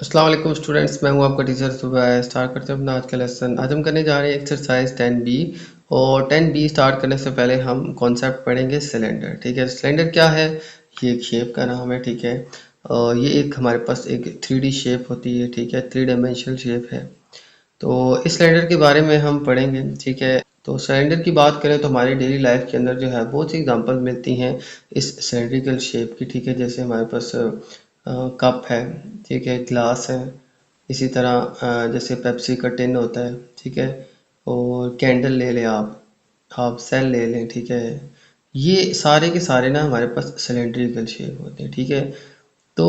अस्सलाम वालेकुम स्टूडेंट्स, मैं हूं आपका टीचर सुबह। स्टार्ट करते हैं अपना आज का लेसन। आज हम करने जा रहे हैं एक्सरसाइज 10B। और 10B स्टार्ट करने से पहले हम कॉन्सेप्ट पढ़ेंगे सिलेंडर। ठीक है, सिलेंडर क्या है? ये एक शेप का नाम है। ठीक है, ये एक हमारे पास एक 3D शेप होती है। ठीक है, 3 डायमेंशनल शेप है। तो इस सिलेंडर के बारे में हम पढ़ेंगे। ठीक है, तो सिलेंडर की बात करें तो हमारी डेली लाइफ के अंदर जो है बहुत सी एग्जांपल मिलती हैं इस सिलेंड्रिकल शेप की। ठीक है, जैसे हमारे पास कप है, ठीक है, ग्लास है, इसी तरह जैसे पेप्सी का टिन होता है। ठीक है, और कैंडल ले लें आप सेल ले लें। ठीक है, ये सारे के सारे ना हमारे पास सिलेंड्रिकल शेप होते हैं। ठीक है, तो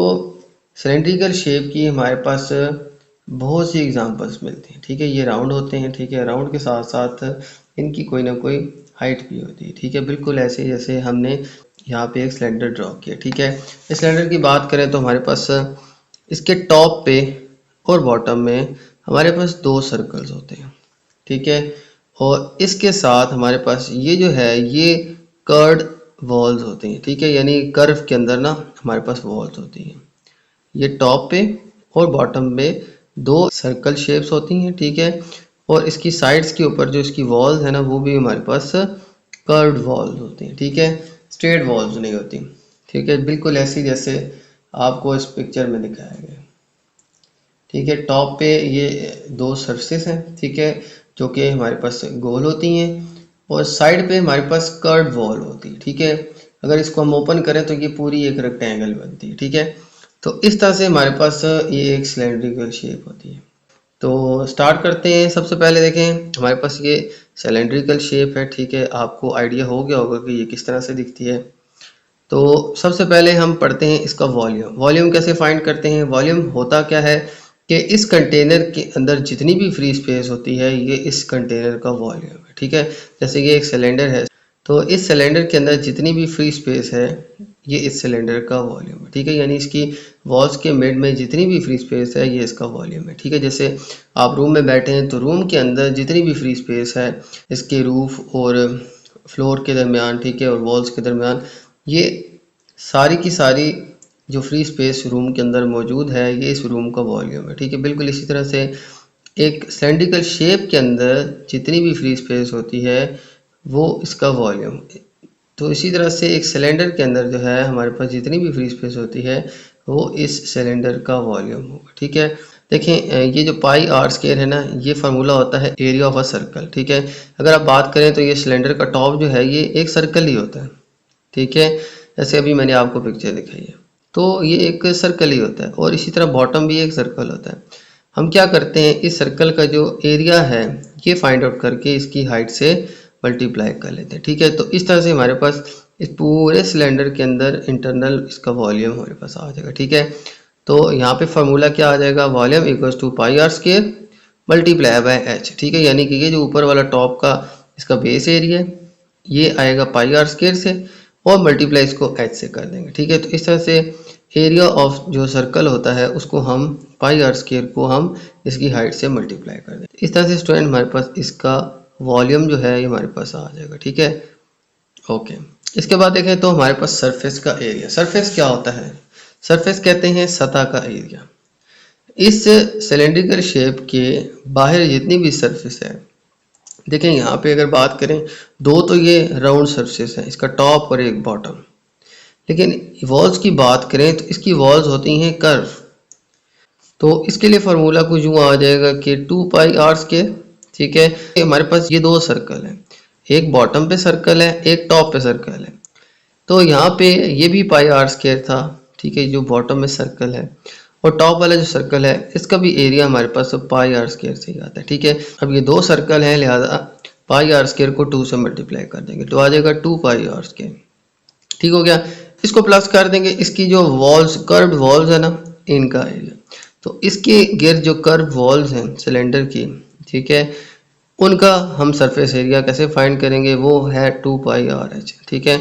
सिलेंड्रिकल शेप की हमारे पास बहुत सी एग्जांपल्स मिलती हैं। ठीक है, ये राउंड होते हैं। ठीक है, राउंड के साथ साथ इनकी कोई ना कोई हाइट भी होती है। ठीक है, बिल्कुल ऐसे जैसे हमने यहाँ पे एक सिलेंडर ड्रॉ किया। ठीक है, इस सिलेंडर की बात करें तो हमारे पास इसके टॉप पे और बॉटम में हमारे पास 2 सर्कल्स होते हैं। ठीक है, और इसके साथ हमारे पास ये जो है ये कर्व्ड वॉल्स होती हैं। ठीक है, यानी कर्व के अंदर ना हमारे पास वॉल्स होती हैं। ये टॉप पे और बॉटम में 2 सर्कल शेप्स होती हैं। ठीक है, और इसकी साइड्स के ऊपर जो इसकी वॉल्स है ना वो भी हमारे पास कर्व्ड वॉल्स होती हैं। ठीक है, स्ट्रेट वॉल्स नहीं होती। ठीक है, बिल्कुल ऐसी जैसे आपको इस पिक्चर में दिखाया गया। ठीक है, टॉप पे ये 2 सरफेस हैं। ठीक है, जो कि हमारे पास गोल होती हैं, और साइड पे हमारे पास कर्व्ड वॉल होती है। ठीक है, अगर इसको हम ओपन करें तो ये पूरी एक रेक्टेंगल बनती है। ठीक है, तो इस तरह से हमारे पास ये एक सिलेंड्रिकल शेप होती है। तो स्टार्ट करते हैं। सबसे पहले देखें हमारे पास ये सिलेंड्रिकल शेप है। ठीक है, आपको आइडिया हो गया होगा कि ये किस तरह से दिखती है। तो सबसे पहले हम पढ़ते हैं इसका वॉल्यूम। वॉल्यूम कैसे फाइंड करते हैं? वॉल्यूम होता क्या है कि इस कंटेनर के अंदर जितनी भी फ्री स्पेस होती है ये इस कंटेनर का वॉल्यूम है। ठीक है, जैसे ये एक सिलेंडर है, तो इस सिलेंडर के अंदर जितनी भी फ्री स्पेस है ये इस सिलेंडर का वॉल्यूम है। ठीक है, यानी इसकी वॉल्स के मिड में जितनी भी फ्री स्पेस है ये इसका वॉल्यूम है। ठीक है, जैसे आप रूम में बैठे हैं तो रूम के अंदर जितनी भी फ्री स्पेस है इसके रूफ और फ्लोर के दरमियान, ठीक है, और वॉल्स के दरमियान, ये सारी की सारी जो फ्री स्पेस रूम के अंदर मौजूद है ये इस रूम का वॉल्यूम है। ठीक है, बिल्कुल इसी तरह से एक सिलेंड्रिकल शेप के अंदर जितनी भी फ्री स्पेस होती है वो इसका वॉल्यूम। तो इसी तरह से एक सिलेंडर के अंदर जो है हमारे पास जितनी भी फ्री स्पेस होती है वो इस सिलेंडर का वॉल्यूम होगा। ठीक है, देखें ये जो पाई आर स्क्वायर है ना ये फार्मूला होता है एरिया ऑफ अ सर्कल। ठीक है, अगर आप बात करें तो ये सिलेंडर का टॉप जो है ये एक सर्कल ही होता है। ठीक है, जैसे अभी मैंने आपको पिक्चर दिखाई है तो ये एक सर्कल ही होता है, और इसी तरह बॉटम भी एक सर्कल होता है। हम क्या करते हैं इस सर्कल का जो एरिया है ये फाइंड आउट करके इसकी हाइट से मल्टीप्लाई कर लेते हैं। ठीक है, तो इस तरह से हमारे पास इस पूरे सिलेंडर के अंदर इंटरनल इसका वॉल्यूम हमारे पास आ जाएगा। ठीक है, तो यहाँ पे फार्मूला क्या आ जाएगा? Volume equals to pi are square multiply by H. ठीक है, यानी कि ये जो ऊपर वाला टॉप का इसका बेस एरिया ये आएगा पाई आर स्क्वायर से, और मल्टीप्लाई इसको एच से कर देंगे। ठीक है, तो इस तरह से एरिया ऑफ जो सर्कल होता है उसको हम पाई आर स्क्वायर को हम इसकी हाइट से मल्टीप्लाई कर देंगे। इस तरह से स्टूडेंट हमारे पास इसका वॉल्यूम जो है ये हमारे पास आ जाएगा। ठीक है, ओके। इसके बाद देखें तो हमारे पास सरफेस का एरिया। सरफेस क्या होता है? सरफेस कहते हैं सतह का एरिया। इस सिलेंड्रिकल शेप के बाहर जितनी भी सरफेस है, देखें यहाँ पे अगर बात करें दो तो ये राउंड सरफेस है, इसका टॉप और एक बॉटम। लेकिन वॉल्स की बात करें तो इसकी वॉल्स होती हैं कर्व। तो इसके लिए फार्मूला कुछ यूँ आ जाएगा कि 2 पाई आर स्क्वायर। ठीक है, हमारे पास ये 2 सर्कल हैं, एक बॉटम पे सर्कल है एक टॉप पे सर्कल है। तो यहाँ पे ये भी पाई आर स्क्वायर था। ठीक है, जो बॉटम में सर्कल है, और टॉप वाला जो सर्कल है इसका भी एरिया हमारे पास पाई आर स्क्वायर से ही आता है। ठीक है, अब ये 2 सर्कल हैं लिहाजा पाई आर स्क्वायर को 2 से मल्टीप्लाई कर देंगे तो आ जाएगा 2 पाई आर स्क्वायर। ठीक हो गया, इसको प्लस कर देंगे इसकी जो वॉल्स कर्व्ड वॉल्स है ना इनका एरिया। तो इसके गिर्द जो कर्व वॉल्स हैं सिलेंडर की, ठीक है, उनका हम सरफेस एरिया कैसे फाइंड करेंगे? वो है 2 पाई आर एच। ठीक है,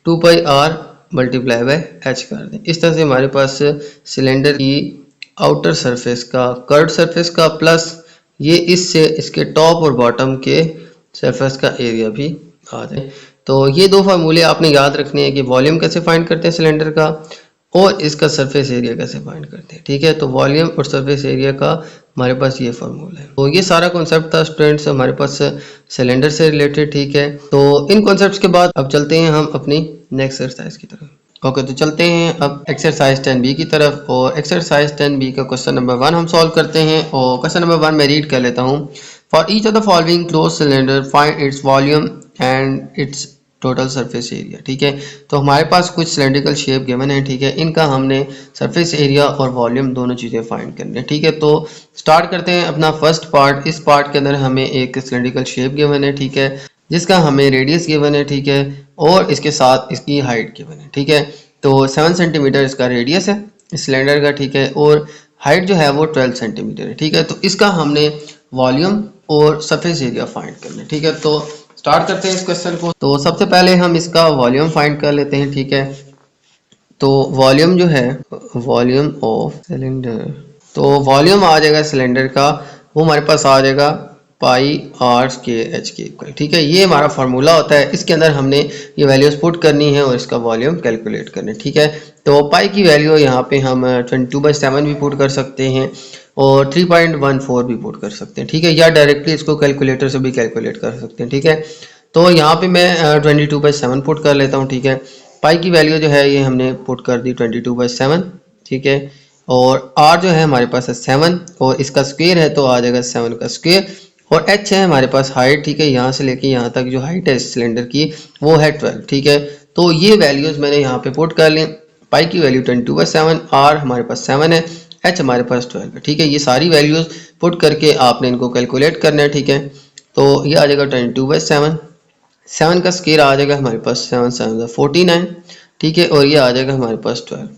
2 pi are multiply by H कर दें। इस तरह से हमारे पास सिलेंडर की आउटर सरफेस का कर्व्ड सरफेस का प्लस ये इससे इसके टॉप और बॉटम के सरफेस का एरिया भी आ जाए। तो ये 2 फार्मूले आपने याद रखने हैं कि वॉल्यूम कैसे फाइंड करते हैं सिलेंडर का, और इसका सरफेस एरिया कैसे फाइंड करते हैं। ठीक है, तो वॉल्यूम और सरफेस एरिया का हमारे पास ये फार्मूला है। तो ये सारा कॉन्सेप्ट था स्टूडेंट्स हमारे पास सिलेंडर से रिलेटेड। ठीक है, तो इन कॉन्सेप्ट्स के बाद अब चलते हैं हम अपनी नेक्स्ट एक्सरसाइज की तरफ। ओके, तो चलते हैं अब एक्सरसाइज 10B की तरफ। और एक्सरसाइज 10B का क्वेश्चन नंबर 1 हम सॉल्व करते हैं। और क्वेश्चन नंबर 1 मैं रीड कर लेता हूँ। For each of the following close cylinder find its volume and it's total surface area. ठीक है, तो हमारे पास कुछ सिलेंड्रिकल शेप गिवन है। ठीक है, इनका हमने सरफेस एरिया और वॉल्यूम दोनों चीज़ें फाइंड करनी है। ठीक है, तो स्टार्ट करते हैं अपना फर्स्ट पार्ट। इस पार्ट के अंदर हमें एक सिलेंड्रिकल शेप गिवन है। ठीक है, जिसका हमें रेडियस गिवन है। ठीक है, और इसके साथ इसकी हाइट गिवन है। ठीक है, तो 7 सेंटीमीटर इसका रेडियस है इस सिलेंडर का। ठीक है, और हाइट जो है वो 12 सेंटीमीटर है। ठीक है, तो इसका हमने वॉल्यूम और सरफेस एरिया फाइंड करना है। ठीक है, तो स्टार्ट करते हैं इस क्वेश्चन को। तो सबसे पहले हम इसका वॉल्यूम फाइंड कर लेते हैं। ठीक है, तो वॉल्यूम जो है वॉल्यूम ऑफ सिलेंडर, तो वॉल्यूम आ जाएगा सिलेंडर का, वो हमारे पास आ जाएगा पाई आर के एच के इक्वल। ठीक है, ये हमारा फार्मूला होता है। इसके अंदर हमने ये वैल्यूज पुट करनी है और इसका वॉल्यूम कैलकुलेट करना है। ठीक है, तो पाई की वैल्यू यहाँ पे हम 22/7 भी पुट कर सकते हैं और 3.14 भी पुट कर सकते हैं। ठीक है, या डायरेक्टली इसको कैलकुलेटर से भी कैलकुलेट कर सकते हैं। ठीक है, तो यहाँ पे मैं 22/7 पुट कर लेता हूँ। ठीक है, पाई की वैल्यू जो है ये हमने पुट कर दी 22/7। ठीक है, और आर जो है हमारे पास है 7 और इसका स्क्वायर है तो आ जाएगा 7 का स्क्वायर। और एच है हमारे पास हाइट। ठीक है, यहाँ से लेके यहाँ तक जो हाइट है इस सिलेंडर की वो है 12। ठीक है, तो ये वैल्यूज मैंने यहाँ पे पुट कर ली। पाई की वैल्यू 22/7, आर हमारे पास 7 है, एच हमारे पास 12 है। ठीक है, ये सारी वैल्यूज पुट करके आपने इनको कैलकुलेट करना है। ठीक है, तो ये आ जाएगा 22/7, 7 का स्क्वायर आ जाएगा हमारे पास 7 7 49। ठीक है, और ये आ जाएगा हमारे पास 12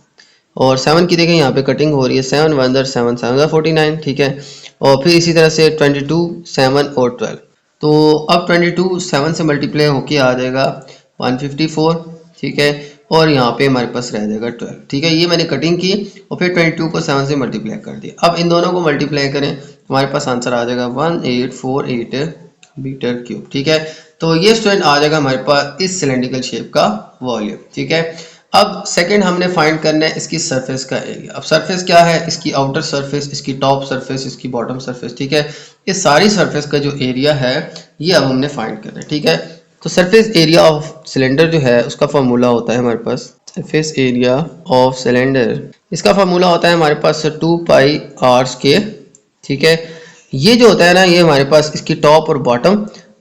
और 7 की देखें यहाँ पे कटिंग हो रही है, 7 1 7 7 49। ठीक है, और फिर इसी तरह से 22 7 और 12, तो अब 22 7 से मल्टीप्लाई होके आ जाएगा 154। ठीक है, और यहाँ पे हमारे पास रह जाएगा 12। ठीक है, ये मैंने कटिंग की और फिर 22 को 7 से मल्टीप्लाई कर दिया। अब इन दोनों को मल्टीप्लाई करें हमारे पास आंसर आ जाएगा 1848 मीटर क्यूब। ठीक है, तो ये स्टूडेंट आ जाएगा हमारे पास इस सिलेंड्रिकल शेप का वॉल्यूम। ठीक है, अब सेकंड हमने फाइंड करना है इसकी सरफेस का एरिया। अब सरफेस क्या है, इसकी आउटर सरफेस, इसकी टॉप सरफेस, इसकी बॉटम सरफेस। ठीक है, इस सारी सरफेस का जो एरिया है ये अब हमने फाइंड करना है। ठीक है, तो सरफेस एरिया ऑफ सिलेंडर जो है उसका फॉर्मूला होता है हमारे पास सरफेस एरिया ऑफ सिलेंडर, इसका फॉर्मूला होता है हमारे पास 2 पाई आर स्क्वायर। ठीक है, ये जो होता है ना ये हमारे पास इसकी टॉप और बॉटम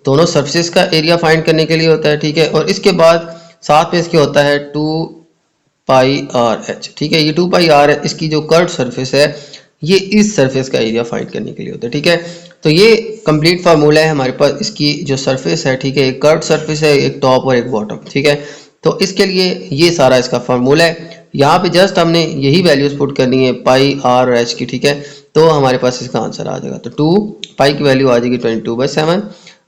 दोनों सरफेस का एरिया फाइंड करने के लिए होता है। ठीक है, और इसके बाद साथ में इसके होता है 2 पाई आर एच। ठीक है, ये 2 पाई आर है, इसकी जो कर्व सरफेस है ये इस सरफेस का एरिया फाइंड करने के लिए होता है। ठीक है, तो ये कंप्लीट फार्मूला है हमारे पास इसकी जो सरफेस है। ठीक है, एक कर्व सरफेस है, एक टॉप और एक बॉटम। ठीक है, तो इसके लिए ये सारा इसका फार्मूला है। यहाँ पे जस्ट हमने यही वैल्यूज पुट करनी है पाई आर और एच की। ठीक है, तो हमारे पास इसका आंसर आ जाएगा। तो 2 पाई की वैल्यू आ जाएगी 22/7,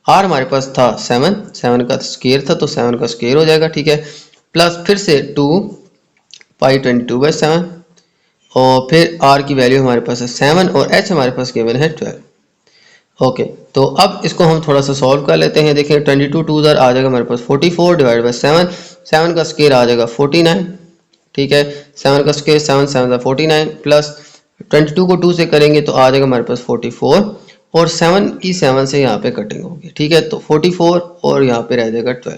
आर हमारे पास था 7, 7 का स्क्वायर था तो 7 का स्क्वायर हो जाएगा। ठीक है, प्लस फिर से 2 पाई 22/7 और फिर आर की वैल्यू हमारे पास है 7 और एच हमारे पास गिवन है 12। ओके, तो अब इसको हम थोड़ा सा सॉल्व कर लेते हैं। देखें 22 2 आ जाएगा हमारे पास 44 डिवाइड बाई 7, 7 का स्क्वायर आ जाएगा 49। ठीक है, 7 का स्क्वायर 7 7 49 प्लस 22 को 2 से करेंगे तो आ जाएगा हमारे पास 44 और 7 की 7 से यहाँ पे कटिंग होगी। ठीक है, तो 44 और यहाँ पे रह जाएगा 12।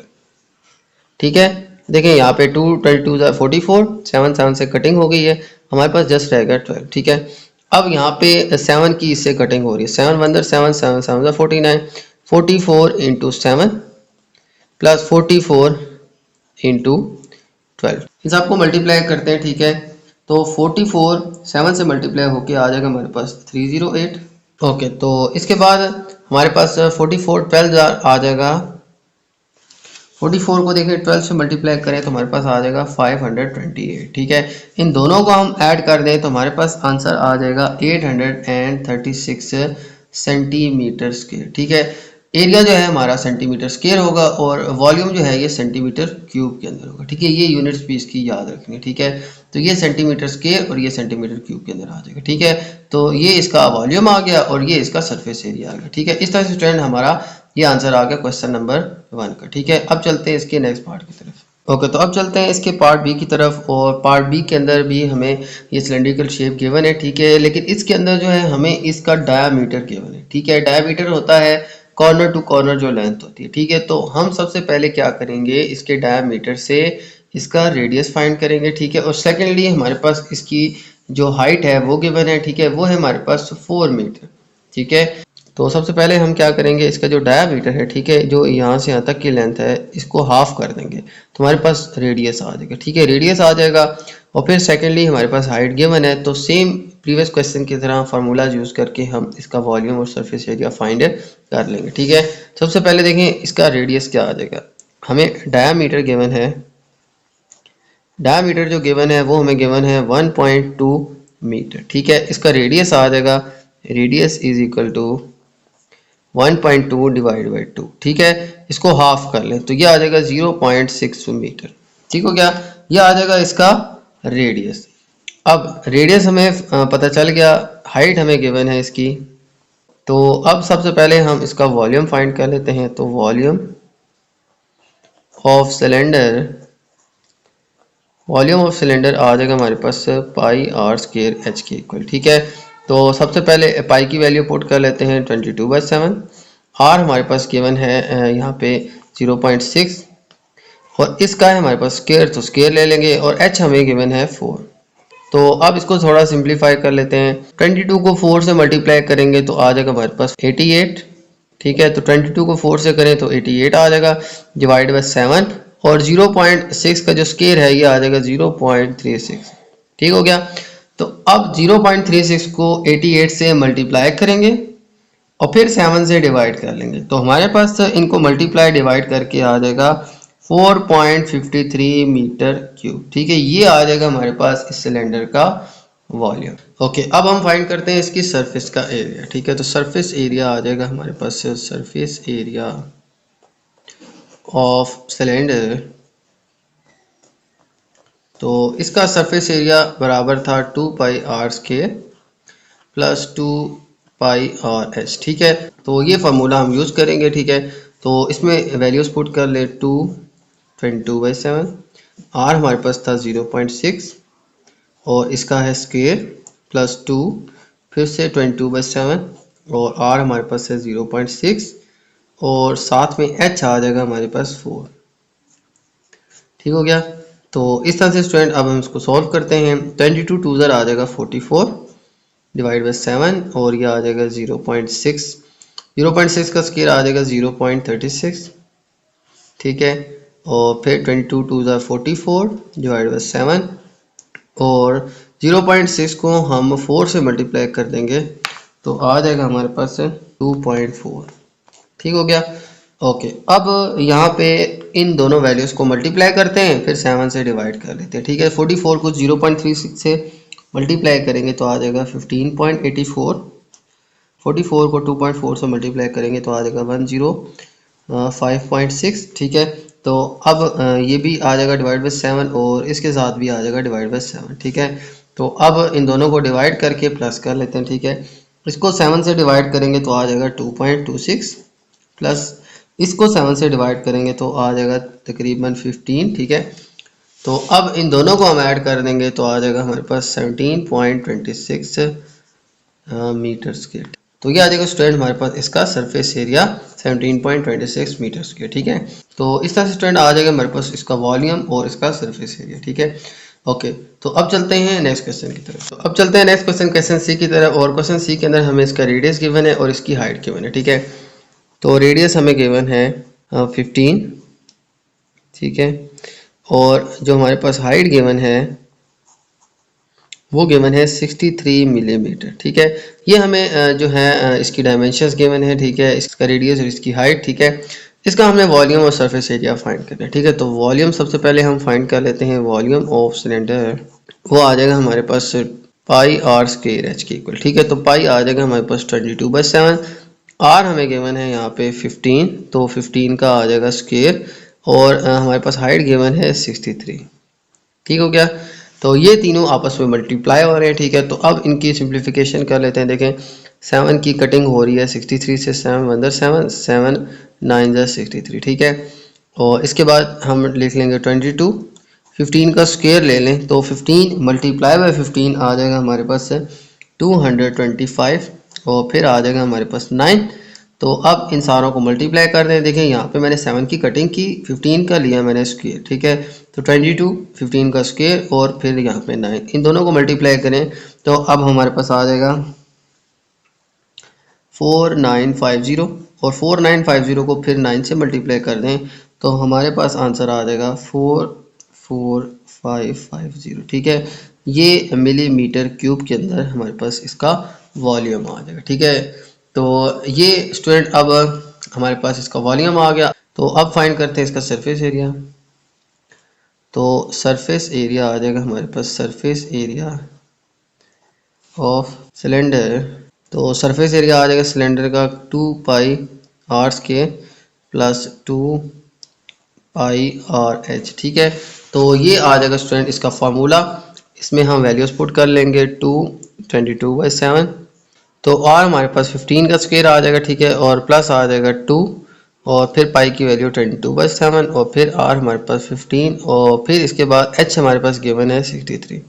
ठीक है, देखें यहाँ पे 2 22 44, 7 7 से कटिंग हो गई है, हमारे पास जस्ट रह गया 12। ठीक है, अब यहाँ पे 7 की इससे कटिंग हो रही है, 7 1 7 7 7 49, 44 इंटू 7 प्लस 44 इंटू 12, इन सबको मल्टीप्लाई करते हैं। ठीक है, तो 44 7 से मल्टीप्लाई होके आ जाएगा हमारे पास 308। ओके, तो इसके बाद हमारे पास 44 12 आ जाएगा, 44 को देखें 12 से मल्टीप्लाई करें तो हमारे पास आ जाएगा 528। ठीक है, इन दोनों को हम ऐड कर दें तो हमारे पास आंसर आ जाएगा 836 सेंटीमीटर स्क्वायर। ठीक है, एरिया जो है हमारा सेंटीमीटर स्क्वायर होगा और वॉल्यूम जो है ये सेंटीमीटर क्यूब के अंदर होगा। ठीक है, ये यूनिट्स भी इसकी याद रखनी है। ठीक है, तो ये सेंटीमीटर स्क्वायर और ये सेंटीमीटर क्यूब के अंदर आ जाएगा। ठीक है, तो ये इसका वॉल्यूम आ गया और ये इसका सरफेस एरिया आ गया। ठीक है, इस तरह से स्टूडेंट हमारा ये आंसर आ गया क्वेश्चन नंबर 1 का। ठीक है, अब चलते हैं इसके नेक्स्ट पार्ट की तरफ। ओके, तो अब चलते हैं इसके पार्ट बी की तरफ। और पार्ट बी के अंदर भी हमें ये सिलेंड्रिकल शेप गिवन है, ठीक है, लेकिन इसके अंदर जो है हमें इसका डायामीटर गिवन है, ठीक है। डायामीटर होता है कॉर्नर टू कॉर्नर जो लेंथ होती है, ठीक है। तो हम सबसे पहले क्या करेंगे, इसके डायामीटर से इसका रेडियस फाइंड करेंगे, ठीक है। और सेकेंडली हमारे पास इसकी जो हाइट है वो गिवन है, ठीक है, वो है हमारे पास 4 मीटर, ठीक है। तो सबसे पहले हम क्या करेंगे, इसका जो डायामीटर है, ठीक है, जो यहाँ से यहाँ तक की लेंथ है, इसको हाफ कर देंगे तो हमारे पास रेडियस आ जाएगा, ठीक है, रेडियस आ जाएगा। और फिर सेकेंडली हमारे पास हाइट गिवन है, तो सेम प्रीवियस क्वेश्चन की तरह फार्मूलाज यूज़ करके हम इसका वॉल्यूम और सरफेस एरिया फाइंड कर लेंगे, ठीक है। सबसे पहले देखें इसका रेडियस क्या आ जाएगा। हमें डायामीटर गिवन है, डायामीटर जो गिवन है वो हमें गिवन है 1.2 मीटर, ठीक है। इसका रेडियस आ जाएगा, radius is equal to 1.2 divide by 2, ठीक है। इसको हाफ कर लें तो ये आ जाएगा 0.62 मीटर, ठीक हो गया। ये आ जाएगा इसका रेडियस। अब रेडियस हमें पता चल गया, हाइट हमें गिवन है इसकी। तो अब सबसे पहले हम इसका वॉल्यूम फाइंड कर लेते हैं। तो volume of cylinder, volume of cylinder आ जाएगा हमारे पास पाई आर स्क्वायर एच के इक्वल, ठीक है। तो सबसे पहले पाई की वैल्यू पुट कर लेते हैं 22/7। आर हमारे पास गिवन है यहाँ पे 0.6 और इसका है हमारे पास स्क्वायर, तो स्क्वायर ले लेंगे। और एच हमें गिवन है 4। तो अब इसको थोड़ा सिंप्लीफाई कर लेते हैं। 22 को 4 से मल्टीप्लाई करेंगे तो आ जाएगा हमारे पास 88, ठीक है। तो 22 को 4 से करें तो 88 आ जाएगा डिवाइड बाई 7। और 0.6 का जो स्क्वायर है ये आ जाएगा 0.36, ठीक हो गया। तो अब 0.36 को 88 से मल्टीप्लाई करेंगे और फिर 7 से डिवाइड कर लेंगे, तो हमारे पास इनको मल्टीप्लाई डिवाइड करके आ जाएगा 4.53 मीटर क्यूब, ठीक है। ये आ जाएगा हमारे पास इस सिलेंडर का वॉल्यूम। ओके, अब हम फाइंड करते हैं इसकी सरफेस का एरिया, ठीक है। तो सरफेस एरिया आ जाएगा हमारे पास, सरफेस एरिया ऑफ सिलेंडर। तो इसका सरफेस एरिया बराबर था 2 pi are square plus 2 pi R H, ठीक है। तो ये फार्मूला हम यूज़ करेंगे, ठीक है। तो इसमें वैल्यूज पुट कर ले, 2 22/7, आर हमारे पास था 0.6 और इसका है स्क्वायर प्लस 2, फिर से 22/7 और आर हमारे पास है 0.6 और साथ में एच आ जाएगा हमारे पास 4, ठीक हो गया। तो इस तरह से स्टूडेंट अब हम इसको सॉल्व करते हैं। 22 2 ज़र आ जाएगा 44 डिवाइड बाई 7 और ये आ जाएगा 0.6, 0.6 का स्क्वायर आ जाएगा 0.36, ठीक है। और फिर 22 2 ज़र 44 डिवाइड बाई 7 और 0.6 को हम 4 से मल्टीप्लाई कर देंगे तो आ जाएगा हमारे पास 2.4, ठीक हो गया। ओके, अब यहाँ पे इन दोनों वैल्यूज़ को मल्टीप्लाई करते हैं, फिर 7 से डिवाइड कर लेते हैं, ठीक है। 44 को 0.36 से मल्टीप्लाई करेंगे तो आ जाएगा 15.84, 44 को 2.4 से मल्टीप्लाई करेंगे तो आ जाएगा 105.6, ठीक है। तो अब ये भी आ जाएगा डिवाइड बाई 7 और इसके साथ भी आ जाएगा डिवाइड बाई 7, ठीक है। तो अब इन दोनों को डिवाइड करके प्लस कर लेते हैं, ठीक है। इसको 7 से डिवाइड करेंगे तो आ जाएगा 2.26 प्लस इसको 7 से डिवाइड करेंगे तो आ जाएगा तकरीबन 15, ठीक है। तो अब इन दोनों को हम ऐड कर देंगे तो आ जाएगा हमारे पास 17.26 मीटर स्क्वायर। तो ये आ जाएगा स्टूडेंट हमारे पास इसका सरफेस एरिया 17.26 मीटर स्क्वायर, ठीक है। तो इस तरह से स्टूडेंट आ जाएगा हमारे पास इसका वॉल्यूम और इसका सरफेस एरिया, ठीक है। ओके, तो अब चलते हैं नेक्स्ट क्वेश्चन की तरफ। तो अब चलते हैं नेक्स्ट क्वेश्चन, क्वेश्चन सी की तरफ। और क्वेश्चन सी के अंदर हमें इसका रेडियस गिवन है और इसकी हाइट गिवन है, ठीक है। तो रेडियस हमें गिवन है 15, ठीक है। और जो हमारे पास हाइट गिवन है वो गिवन है 63 मिलीमीटर, ठीक है। ये हमें जो है इसकी डायमेंशंस गिवन है, ठीक है, इसका रेडियस और इसकी हाइट, ठीक है। इसका हमने वॉल्यूम और सरफेस एरिया फाइंड करना है, ठीक है। तो वॉल्यूम सबसे पहले हम फाइंड कर लेते हैं। वॉल्यूम ऑफ सिलेंडर वो आ जाएगा हमारे पास पाई आर स्क्वायर एच के इक्वल, ठीक है। तो पाई आ जाएगा हमारे पास 22/7, आर हमें गिवन है यहाँ पे 15, तो 15 का आ जाएगा स्क्वायर और हमारे पास हाइट गिवन है 63, ठीक हो गया। तो ये तीनों आपस में मल्टीप्लाई हो रहे हैं, ठीक है। तो अब इनकी सिंप्लीफिकेशन कर लेते हैं। देखें 7 की कटिंग हो रही है 63 से, 7 1 7 7 9 63, ठीक है। और इसके बाद हम लिख लेंगे 22। 15 का स्क्वायर ले लें तो 15 मल्टीप्लाई बाय 15 आ जाएगा हमारे पास 225 और फिर आ जाएगा हमारे पास 9। तो अब इन सारों को मल्टीप्लाई कर दें। देखें यहाँ पे मैंने 7 की कटिंग की, 15 का लिया मैंने स्क्वायर, ठीक है। तो 22 15 का स्क्वायर और फिर यहाँ पे 9, इन दोनों को मल्टीप्लाई करें तो अब हमारे पास आ जाएगा 4950 और 4950 को फिर 9 से मल्टीप्लाई कर दें तो हमारे पास आंसर आ जाएगा 44550, ठीक है। ये मिलीमीटर क्यूब के अंदर हमारे पास इसका वॉल्यूम आ जाएगा, ठीक है। तो ये स्टूडेंट अब हमारे पास इसका वॉल्यूम आ गया। तो अब फाइंड करते हैं इसका सरफेस एरिया। तो सरफेस एरिया आ जाएगा हमारे पास, सरफेस एरिया ऑफ सिलेंडर। तो सरफेस एरिया आ जाएगा सिलेंडर का 2 pi are square plus 2 pi R H, ठीक है। तो ये आ जाएगा स्टूडेंट इसका फार्मूला। इसमें हम वैल्यूज पुट कर लेंगे 222/7। तो आर हमारे पास 15 का स्क्वायर आ जाएगा, ठीक है, और प्लस आ जाएगा 2 और फिर पाई की वैल्यू 22/7 और फिर आर हमारे पास 15 और फिर इसके बाद एच हमारे पास गिवन है 63।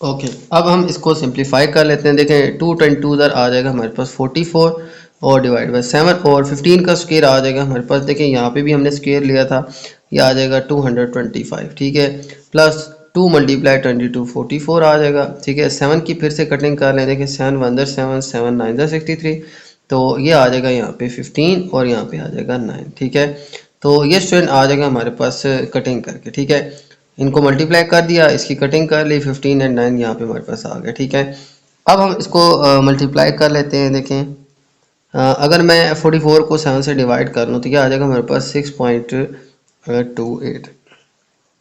ओके, अब हम इसको सिंप्लीफाई कर लेते हैं। देखें 222 उधर आ जाएगा हमारे पास 44 और डिवाइड बाय 7 और 15 का स्क्वायर आ जाएगा हमारे पास। देखें यहाँ पे भी हमने स्क्वायर लिया था, ये आ जाएगा 225, ठीक है, प्लस 2 मल्टीप्लाई 22 44 आ जाएगा, ठीक है। 7 की फिर से कटिंग कर लें। देखिए 7 1 7 7 9 63, तो ये आ जाएगा यहाँ पे 15 और यहाँ पे आ जाएगा 9, ठीक है। तो ये स्टूडेंट आ जाएगा हमारे पास कटिंग करके, ठीक है। इनको मल्टीप्लाई कर दिया, इसकी कटिंग कर ली, 15 एंड 9 यहाँ पे हमारे पास आ गया, ठीक है। अब हम इसको मल्टीप्लाई कर लेते हैं। देखें अगर मैं 44 को 7 से डिवाइड कर लूँ तो ये आ जाएगा हमारे पास 6.28,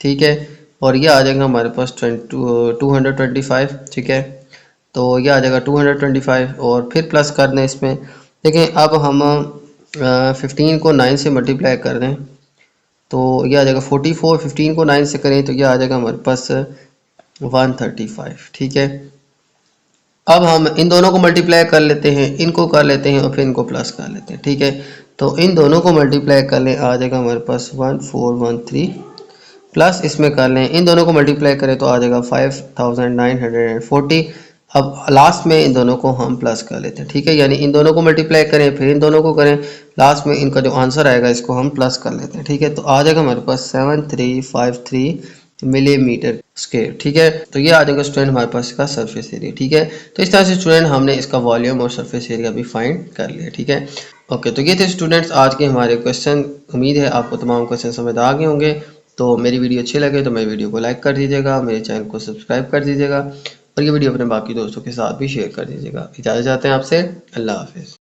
ठीक है, और ये आ जाएगा हमारे पास 225, ठीक है। तो ये आ जाएगा 225 और फिर प्लस कर दें इसमें। देखें अब हम 15 को 9 से मल्टीप्लाई कर दें तो ये आ जाएगा 44। 15 को 9 से करें तो ये आ जाएगा हमारे पास 135, ठीक है। अब हम इन दोनों को मल्टीप्लाई कर लेते हैं, इनको कर लेते हैं और फिर इनको प्लस कर लेते हैं, ठीक है। तो इन दोनों को मल्टीप्लाई कर लें, आ जाएगा हमारे पास 1413 प्लस इसमें कर लें, इन दोनों को मल्टीप्लाई करें तो आ जाएगा 5940। अब लास्ट में इन दोनों को हम प्लस कर लेते हैं, ठीक है, यानी इन दोनों को मल्टीप्लाई करें फिर इन दोनों को करें, लास्ट में इनका जो आंसर आएगा इसको हम प्लस कर लेते हैं, ठीक है। तो आ जाएगा हमारे पास 7353 मिलीमीटर स्क्वायर, ठीक है। तो ये आ जाएगा स्टूडेंट हमारे पास इसका सरफेस एरिया, ठीक है। तो इस तरह से स्टूडेंट हमने इसका वॉल्यूम और सरफेस एरिया भी फाइंड कर लिया, ठीक है। ओके, तो ये थे स्टूडेंट्स आज के हमारे क्वेश्चन। उम्मीद है आपको तमाम क्वेश्चन समझ आ गए होंगे। तो मेरी वीडियो अच्छी लगे तो मेरी वीडियो को लाइक कर दीजिएगा, मेरे चैनल को सब्सक्राइब कर दीजिएगा और ये वीडियो अपने बाकी दोस्तों के साथ भी शेयर कर दीजिएगा। इजाज़त चाहते हैं आपसे, अल्लाह हाफिज़।